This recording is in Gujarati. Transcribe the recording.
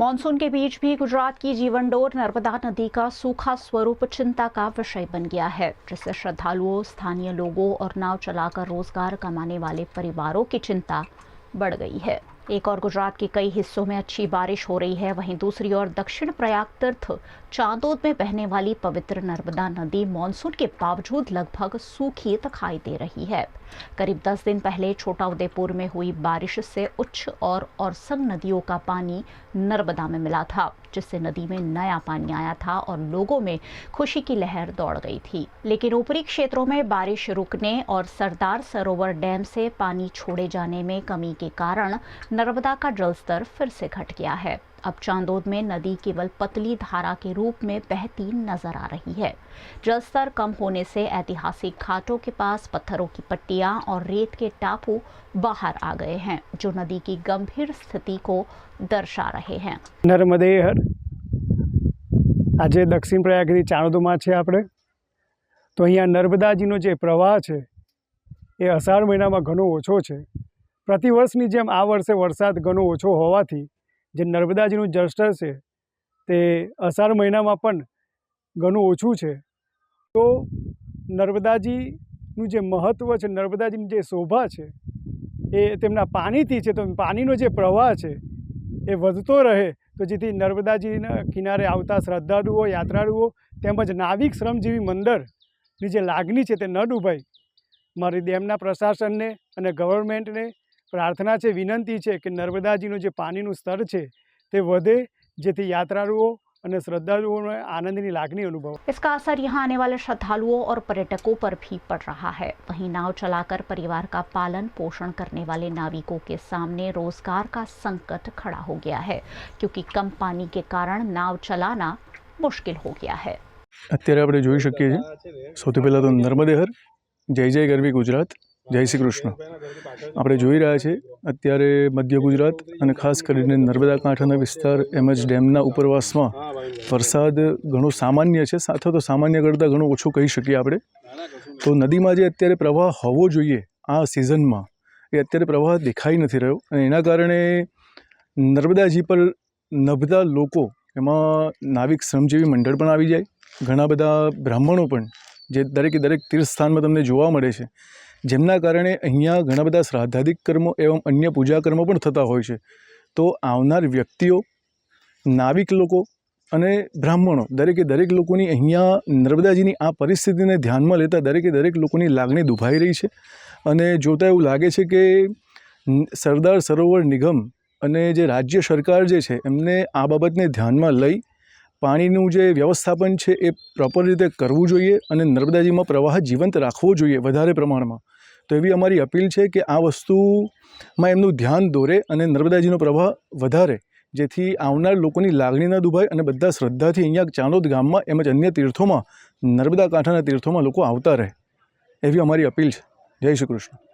मॉनसून के बीच भी गुजरात की जीवनडोर नर्मदा नदी का सूखा स्वरूप चिंता का विषय बन गया है, जिससे श्रद्धालुओं, स्थानीय लोगों और नाव चलाकर रोजगार कमाने वाले परिवारों की चिंता बढ़ गई है। एक और गुजरात के कई हिस्सों में अच्छी बारिश हो रही है, वहीं दूसरी ओर दक्षिण प्रयाग तीर्थ चांदोद में बहने वाली पवित्र नर्मदा नदी मॉनसून के बावजूद लगभग सूखी दिखाई दे रही है। करीब 10 दिन पहले छोटा उदेपुर में हुई बारिश से उच्च और औरसंग नदियों का पानी नर्मदा में मिला था, जिससे नदी में नया पानी आया था और लोगों में खुशी की लहर दौड़ गई थी। लेकिन ऊपरी क्षेत्रों में बारिश रुकने और सरदार सरोवर डैम से पानी छोड़े जाने में कमी के कारण नर्मदा का जलस्तर फिर से घट गया है। अब चांदोद में नदी केवल पतली धारा के रूप में बहती नजर आ रही है। जलस्तर कम होने से ऐतिहासिक घाटों के पास पत्थरों की पट्टियां और रेत के टापू बाहर आ गए हैं, जो नदी की गंभीर स्थिति को दर्शा रहे हैं। नर्मदे हर आज दक्षिण प्रयागથી ચાણોદમાં છે આપણે તો અહીંયા નર્મદાજીનો જે પ્રવાહ છે એ અષાઢ મહિનામાં ઘણો ઓછો છે। પ્રતિવર્ષની જેમ આ વર્ષે વરસાદ ઘણો ઓછો હોવાથી જે નર્મદાજીનું જળસ્તર છે તે અષાઢ મહિનામાં પણ ઘણું ઓછું છે। તો નર્મદાજીનું જે મહત્ત્વ છે, નર્મદાજીની જે શોભા છે એ તેમના પાણીથી છે। તો પાણીનો જે પ્રવાહ છે એ વધતો રહે, તો જેથી નર્મદાજીના કિનારે આવતા શ્રદ્ધાળુઓ, યાત્રાળુઓ તેમજ નાવિક શ્રમજીવી મંડળની જે લાગણી છે તે ન ડૂબાય। મારી ડેમના પ્રશાસનને અને ગવર્મેન્ટને प्रार्थना है, विनंती है कि नर्मदाजीનું જે પાણીનું સ્તર છે તે વધે, જેથી યાત્રાળુઓ અને શ્રદ્ધાળુઓને આનંદની લાગણી અનુભવે। इसका असर यहाँ आने वाले श्रद्धालुओं और पर्यटकों पर भी पड़ रहा है। वहीं नाव चलाकर परिवार का पालन पोषण करने वाले नाविकों के सामने रोजगार का संकट खड़ा हो गया है, क्योंकि कम पानी के कारण नाव चलाना मुश्किल हो गया है। અત્યારે આપણે જોઈ શકીએ છીએ, સૌથી પહેલાં તો નર્મદે હર, જય જય ગરવી ગુજરાત, જય શ્રી કૃષ્ણ। આપણે જોઈ રહ્યા છીએ અત્યારે મધ્ય ગુજરાત અને ખાસ કરીને નર્મદા કાંઠાના વિસ્તાર એમ જ ડેમના ઉપરવાસમાં વરસાદ ઘણો સામાન્ય છે, સાથે તો સામાન્ય કરતાં ઘણો ઓછો કહી શકીએ આપણે। તો નદીમાં જે અત્યારે પ્રવાહ હોવો જોઈએ આ સિઝનમાં એ અત્યારે પ્રવાહ દેખાઈ નથી રહ્યો, અને એના કારણે નર્મદાજી પર નભતા લોકો, એમાં નાવિક શ્રમજીવી મંડળ પણ આવી જાય, ઘણા બધા બ્રાહ્મણો પણ જે દરેકે દરેક તીર્થસ્થાનમાં તમને જોવા મળે છે, જેમના કારણે અહીંયા ઘણા બધા શ્રાદ્ધાદિક કર્મો એવં અન્ય પૂજા કર્મો પણ થતા હોય છે। તો આવનાર વ્યક્તિઓ, નાવિક લોકો અને બ્રાહ્મણો, દરેકે દરેક લોકોની અહીંયા નર્મદાજીની આ પરિસ્થિતિને ધ્યાનમાં લેતા દરેકે દરેક લોકોની લાગણી દુભાઈ રહી છે। અને જોતાં એવું લાગે છે કે સરદાર સરોવર નિગમ અને જે રાજ્ય સરકાર જે છે એમને આ બાબતને ધ્યાનમાં લઈ પાણીનું જે વ્યવસ્થાપન છે એ પ્રોપર રીતે કરવું જોઈએ અને નર્મદાજીમાં પ્રવાહ જીવંત રાખવો જોઈએ વધારે પ્રમાણમાં। તો એવી અમારી અપીલ છે કે આ વસ્તુમાં એમનું ધ્યાન દોરે અને નર્મદાજીનો પ્રવાહ વધારે, જેથી આવનાર લોકોની લાગણી ન દુભાય અને બધા શ્રદ્ધાથી અહીંયા ચાણોદ ગામમાં એમજ અન્ય તીર્થોમાં, નર્મદા કાંઠાના તીર્થોમાં લોકો આવતા રહે, એવી અમારી અપીલ છે। જય શ્રી કૃષ્ણ।